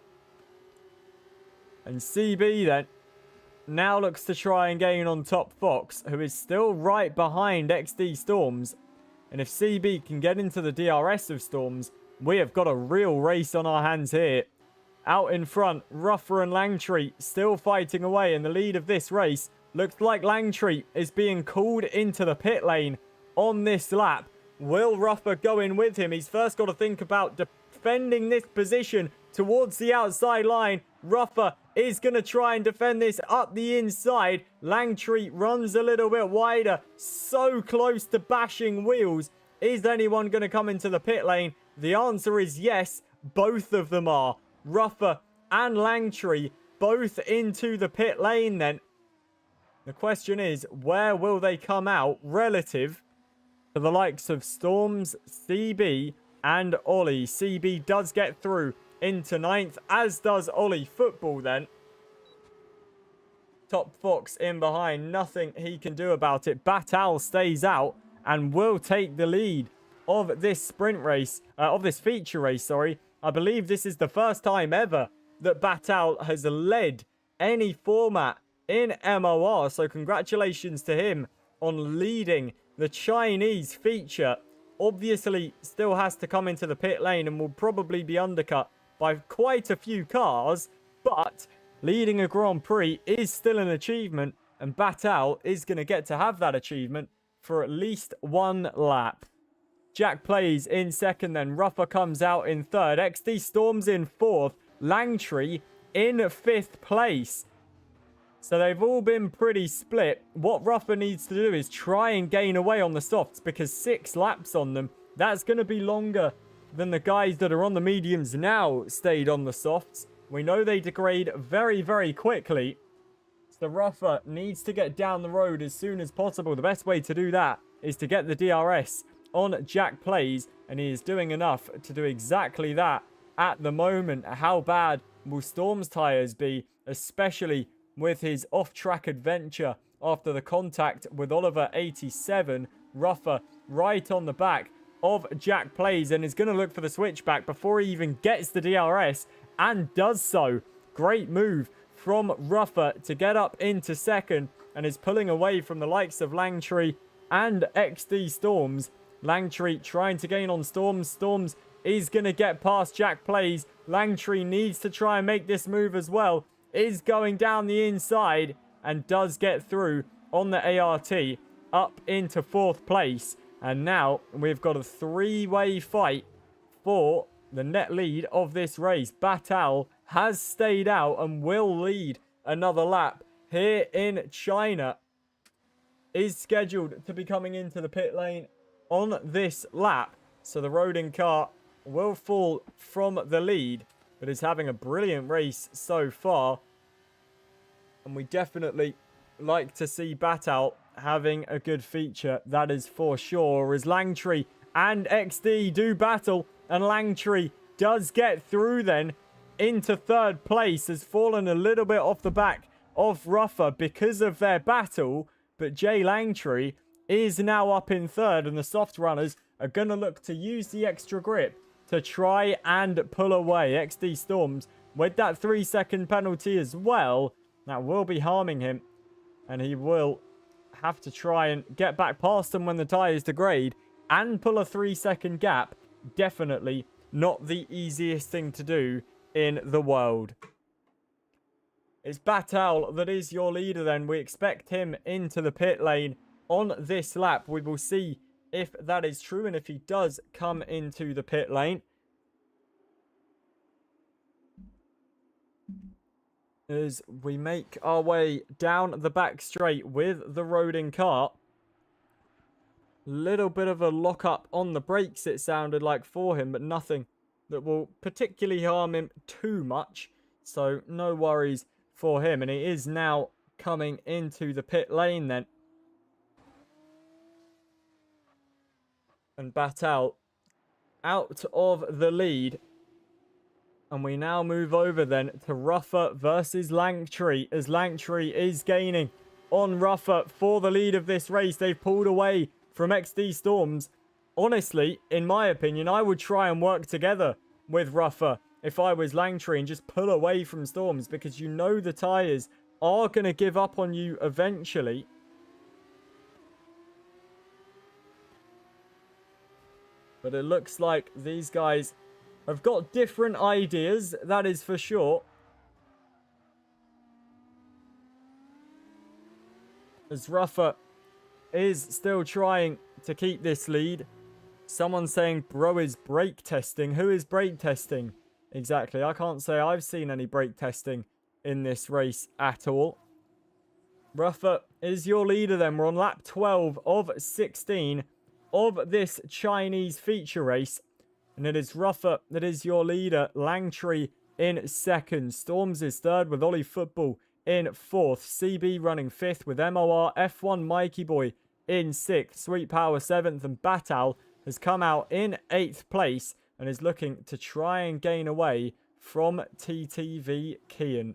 And CB then now looks to try and gain on Top Fox, who is still right behind XD Storms. And if CB can get into the DRS of Storms, we have got a real race on our hands here. Out in front, Ruffer and Langtree still fighting away in the lead of this race. Looks like Langtree is being called into the pit lane on this lap. Will Ruffer go in with him? He's first got to think about defending this position towards the outside line. Ruffer is going to try and defend this up the inside. Langtree runs a little bit wider. So close to bashing wheels. Is anyone going to come into the pit lane? The answer is yes. Both of them are. Ruffer and Langtree both into the pit lane then. The question is, where will they come out relative to the likes of Storms, CB, and Ollie? CB does get through into ninth, as does Ollie Football then. Top Fox in behind, nothing he can do about it. Batal stays out and will take the lead of this sprint race, of this feature race, sorry. I believe this is the first time ever that Batal has led any format in MOR, so congratulations to him on leading the Chinese feature. Obviously, still has to come into the pit lane and will probably be undercut by quite a few cars, but leading a Grand Prix is still an achievement, and Batal is going to get to have that achievement for at least one lap. Jack Plays in second, then Ruffer comes out in third, XD Storms in fourth, Langtree in fifth place. So they've all been pretty split. What Ruffer needs to do is try and gain away on the softs, because 6 laps on them, that's going to be longer than the guys that are on the mediums now stayed on the softs. We know they degrade very, very quickly. So Ruffer needs to get down the road as soon as possible. The best way to do that is to get the DRS on Jack Plays, and he is doing enough to do exactly that at the moment. How bad will Storm's tyres be, especially with his off-track adventure after the contact with Oliver 87? Ruffer right on the back of Jack Plays and is going to look for the switchback before he even gets the DRS, and does so. Great move from Ruffer to get up into second, and is pulling away from the likes of Langtree and XD Storms. Langtree trying to gain on Storms. Storms is going to get past Jack Plays. Langtree needs to try and make this move as well. Is going down the inside and does get through on the ART up into 4th place. And now we've got a 3-way fight for the net lead of this race. Batal has stayed out and will lead another lap here in China. Is scheduled to be coming into the pit lane on this lap. So the Rodin car will fall from the lead, but is having a brilliant race so far. And we definitely like to see Batal having a good feature, that is for sure. As Langtree and XD do battle, and Langtree does get through then into 3rd place. Has fallen a little bit off the back of Ruffer because of their battle, but Jay Langtree is now up in 3rd, and the soft runners are going to look to use the extra grip to try and pull away. XD Storms with that 3-second penalty as well. That will be harming him, and he will have to try and get back past them when the tyres degrade and pull a 3-second gap. Definitely not the easiest thing to do in the world. It's Batal that is your leader then. We expect him into the pit lane on this lap. We will see if that is true and if he does come into the pit lane. As we make our way down the back straight with the Rodin car. Little bit of a lock-up on the brakes, it sounded like, for him, but nothing that will particularly harm him too much. So no worries for him. And he is now coming into the pit lane then. And Batal out of the lead. And we now move over then to Ruffer versus Langtree, as Langtree is gaining on Ruffer for the lead of this race. They've pulled away from XD Storms. Honestly, in my opinion, I would try and work together with Ruffer if I was Langtree and just pull away from Storms, because you know the tyres are going to give up on you eventually. But it looks like these guys have got different ideas, that is for sure. As Ruffer is still trying to keep this lead. Someone saying bro is brake testing. Who is brake testing? Exactly. I can't say I've seen any brake testing in this race at all. Ruffer is your leader then. We're on lap 12 of 16 of this Chinese feature race. And it is Ruffer that is your leader. Langtree in second. Storms is third with Ollie Football in fourth. CB running fifth with MOR F1 Mikey Boy in sixth. Sweet Power seventh. And Batal has come out in 8th place and is looking to try and gain away from TTV Kian.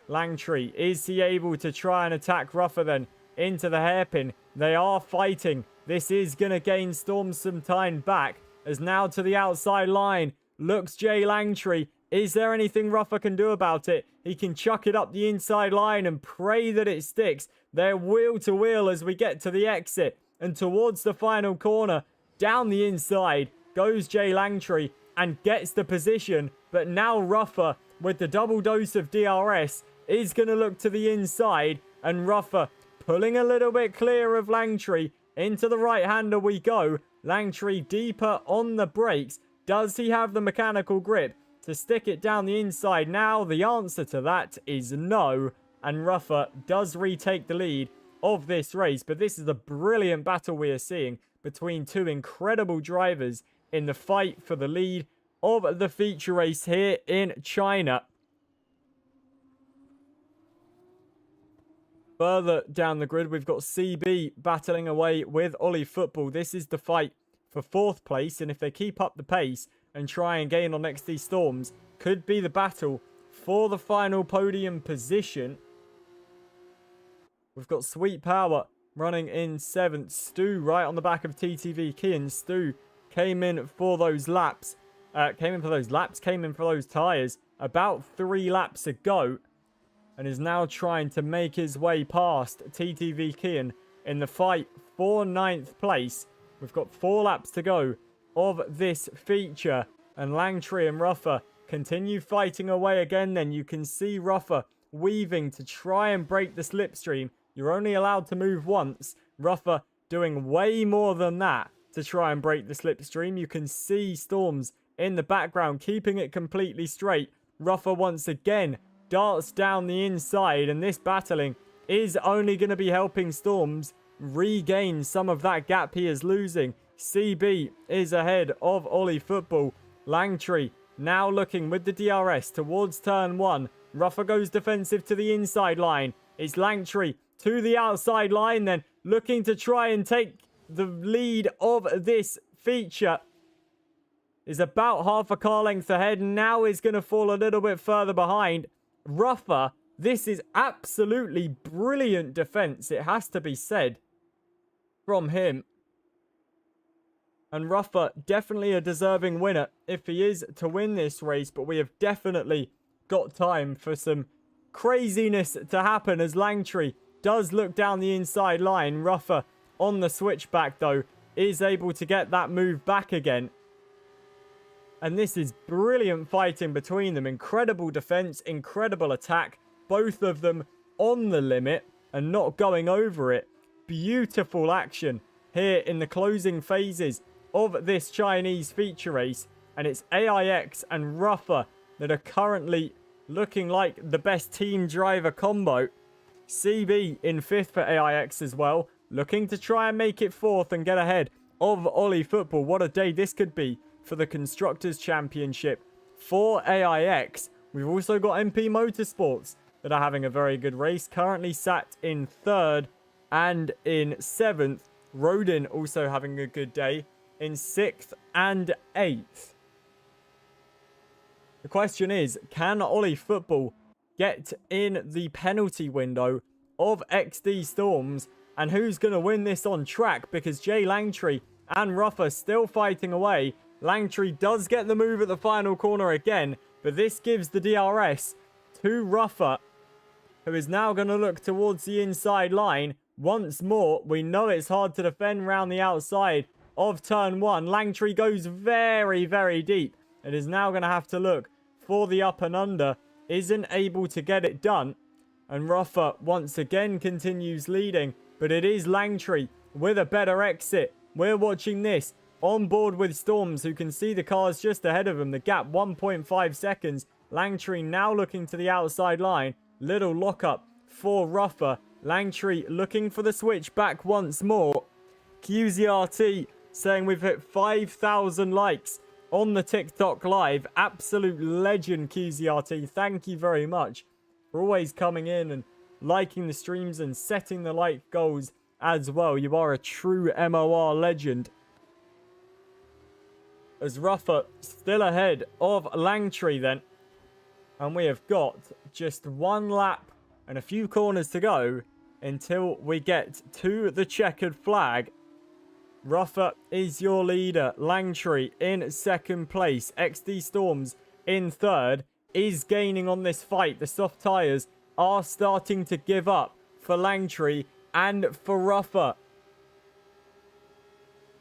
Langtree, is he able to try and attack Ruffer then into the hairpin? They are fighting. This is going to gain Storm some time back, as now to the outside line looks Jay Langtree. Is there anything Ruffer can do about it? He can chuck it up the inside line and pray that it sticks. They're wheel to wheel as we get to the exit and towards the final corner. Down the inside goes Jay Langtree and gets the position. But now Ruffer, with the double dose of DRS, is going to look to the inside. And Ruffer pulling a little bit clear of Langtree. Into the right-hander we go. Langtree deeper on the brakes. Does he have the mechanical grip to stick it down the inside now? The answer to that is no. And Ruffer does retake the lead of this race. But this is a brilliant battle we are seeing between two incredible drivers in the fight for the lead of the feature race here in China. Further down the grid, we've got CB battling away with Ollie Football. This is the fight for 4th place, and if they keep up the pace and try and gain on XD Storms, could be the battle for the final podium position. We've got Sweet Power running in 7th. Stu right on the back of TTV Kian. Stu came in for those laps. Came in for those tyres about 3 laps ago. And is now trying to make his way past TTV Kian in the fight for 9th place. We've got 4 laps to go of this feature. And Langtree and Ruffer continue fighting away again. Then you can see Ruffer weaving to try and break the slipstream. You're only allowed to move once. Ruffer doing way more than that to try and break the slipstream. You can see Storms in the background keeping it completely straight. Ruffer once again darts down the inside, and this battling is only going to be helping Storms regain some of that gap he is losing. CB is ahead of Ollie Football. Langtree now looking with the DRS towards turn 1. Ruffer goes defensive to the inside line. It's Langtree to the outside line then, looking to try and take the lead of this feature. Is about half a car length ahead, and now is going to fall a little bit further behind. Ruffer, this is absolutely brilliant defense, it has to be said, from him. And Ruffer, definitely a deserving winner if he is to win this race, but we have definitely got time for some craziness to happen as Langtree does look down the inside line. Ruffer on the switchback, though, is able to get that move back again. And this is brilliant fighting between them. Incredible defense, incredible attack. Both of them on the limit and not going over it. Beautiful action here in the closing phases of this Chinese feature race. And it's AIX and Ruffer that are currently looking like the best team driver combo. CB in 5th for AIX as well. Looking to try and make it 4th and get ahead of Ollie Football. What a day this could be for the Constructors' Championship for AIX. We've also got MP Motorsports that are having a very good race. Currently sat in 3rd and in 7th. Rodin also having a good day in 6th and 8th. The question is, can Ollie Football get in the penalty window of XD Storms? And who's going to win this on track? Because Jay Langtree and Ruffer still fighting away. Langtree does get the move at the final corner again, but this gives the DRS to Ruffer, who is now going to look towards the inside line once more. We know it's hard to defend round the outside of turn 1. Langtree goes very, very deep and is now going to have to look for the up and under. Isn't able to get it done. And Ruffer once again continues leading, but it is Langtree with a better exit. We're watching this on board with Storms, who can see the cars just ahead of them. The gap 1.5 seconds. Langtree now looking to the outside line. Little lockup for Ruffer. Langtree looking for the switch back once more. QZRT saying we've hit 5,000 likes on the TikTok live. Absolute legend, QZRT. Thank you very much for always coming in and liking the streams and setting the like goals as well. You are a true MOR legend. as Ruffer still ahead of Langtree then. And we have got just one lap and a few corners to go until we get to the checkered flag. Ruffer is your leader. Langtree in second place. XD Storms in third. Is gaining on this fight. The soft tyres are starting to give up for Langtree and for Ruffer.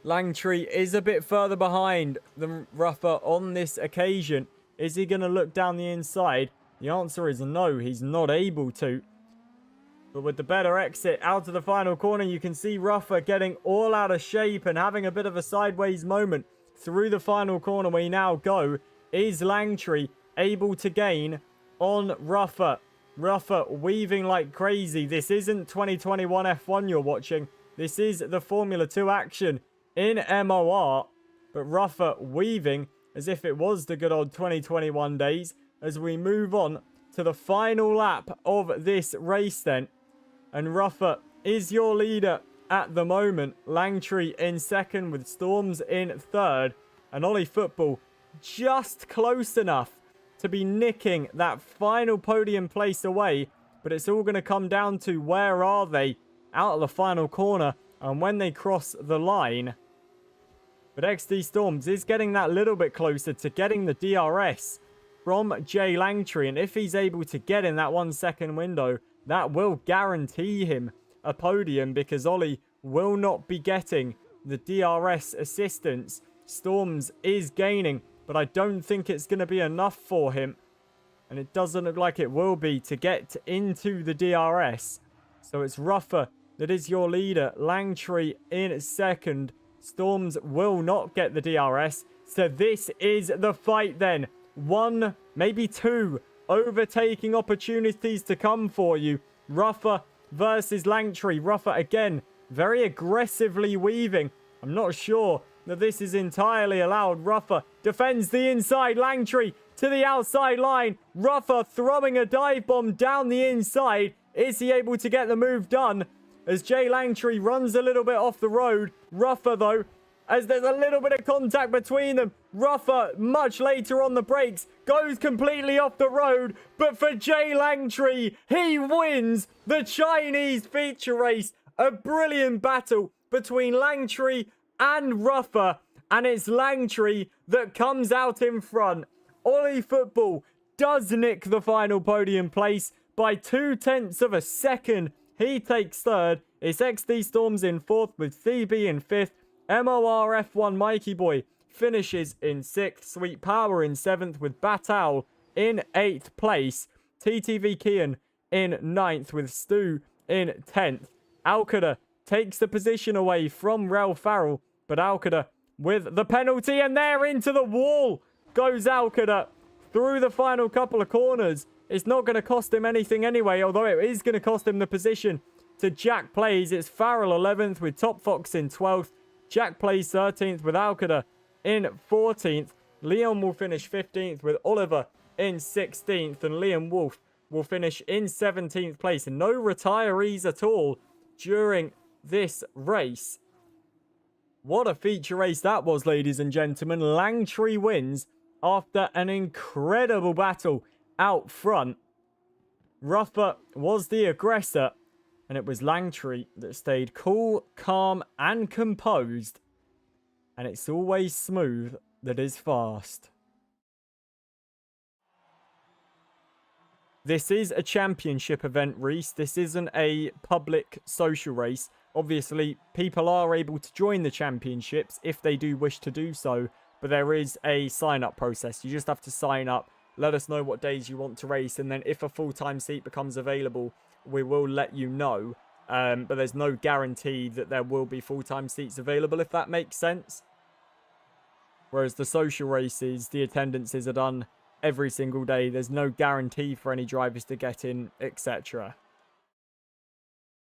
Langtree is a bit further behind than Ruffer on this occasion. Is he going to look down the inside? The answer is no, he's not able to. But with the better exit out of the final corner, you can see Ruffer getting all out of shape and having a bit of a sideways moment through the final corner. We now go. Is Langtree able to gain on Ruffer? Ruffer weaving like crazy. This isn't 2021 F1 you're watching. This is the Formula 2 action in MOR. But Ruffer weaving as if it was the good old 2021 days as we move on to the final lap of this race then. And Ruffer is your leader at the moment. Langtree in second with Storms in third. And Ollie Football just close enough to be nicking that final podium place away. But it's all going to come down to where are they out of the final corner and when they cross the line. But XD Storms is getting that little bit closer to getting the DRS from Jay Langtree. And if he's able to get in that 1 second window, that will guarantee him a podium because Ollie will not be getting the DRS assistance. Storms is gaining, but I don't think it's going to be enough for him. And it doesn't look like it will be to get into the DRS. So it's Ruffer that is your leader. Langtree in second. Storms will not get the DRS. So this is the fight then. One, maybe two overtaking opportunities to come for you. Ruffer versus Langtree. Ruffer again, very aggressively weaving. I'm not sure that this is entirely allowed. Ruffer defends the inside. Langtree to the outside line. Ruffer throwing a dive bomb down the inside. Is he able to get the move done? As Jay Langtree runs a little bit off the road. Ruffer, though, as there's a little bit of contact between them. Ruffer, much later on the brakes, goes completely off the road. But for Jay Langtree, he wins the Chinese feature race. A brilliant battle between Langtree and Ruffer. And it's Langtree that comes out in front. Ollie Football does nick the final podium place by 0.2 of a second. He takes third. It's XD Storms in fourth with CB in fifth. MOR F1 Mikey Boy finishes in sixth. Sweet Power in seventh with Batal in eighth place. TTV Kian in ninth with Stu in 10th. Alcada takes the position away from Rel Farrell. But Alcada with the penalty and there into the wall goes Alcada through the final couple of corners. It's not going to cost him anything anyway, although it is going to cost him the position to Jack Plays. It's Farrell 11th with Top Fox in 12th. Jack Plays 13th with Alcada in 14th. Leon will finish 15th with Oliver in 16th. And Liam Wolf will finish in 17th place. And no retirees at all during this race. What a feature race that was, ladies and gentlemen. Langtree wins after an incredible battle out front. Ruffer was the aggressor, and it was Langtree that stayed cool, calm, and composed. And it's always smooth that is fast. This is a championship event, Reese. This isn't a public social race. Obviously, people are able to join the championships if they do wish to do so. But there is a sign-up process. You just have to sign up. Let us know what days you want to race. And then if a full-time seat becomes available, we will let you know. But there's no guarantee that there will be full-time seats available, if that makes sense. Whereas the social races, the attendances are done every single day. There's no guarantee for any drivers to get in, etc.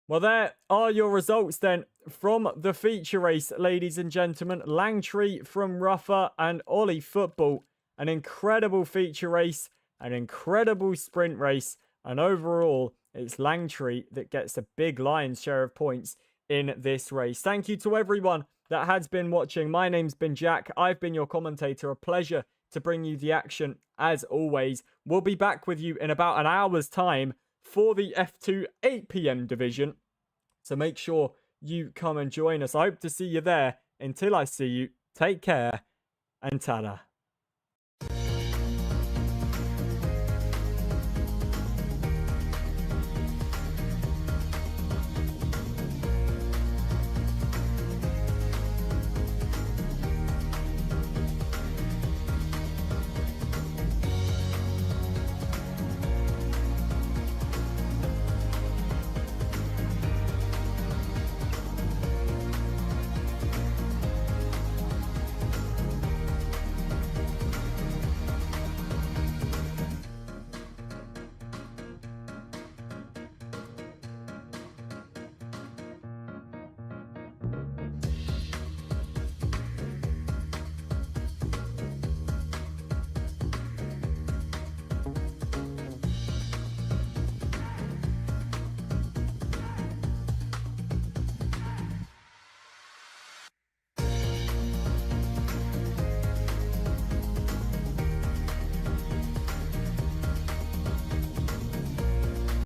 Well, there are your results then from the feature race, ladies and gentlemen. Langtree from Ruffer and Ollie Football. An incredible feature race, an incredible sprint race, and overall, it's Langtree that gets a big lion's share of points in this race. Thank you to everyone that has been watching. My name's been Jack. I've been your commentator. A pleasure to bring you the action as always. We'll be back with you in about an hour's time for the F2 8 p.m. division. So make sure you come and join us. I hope to see you there. Until I see you, take care and ta-da.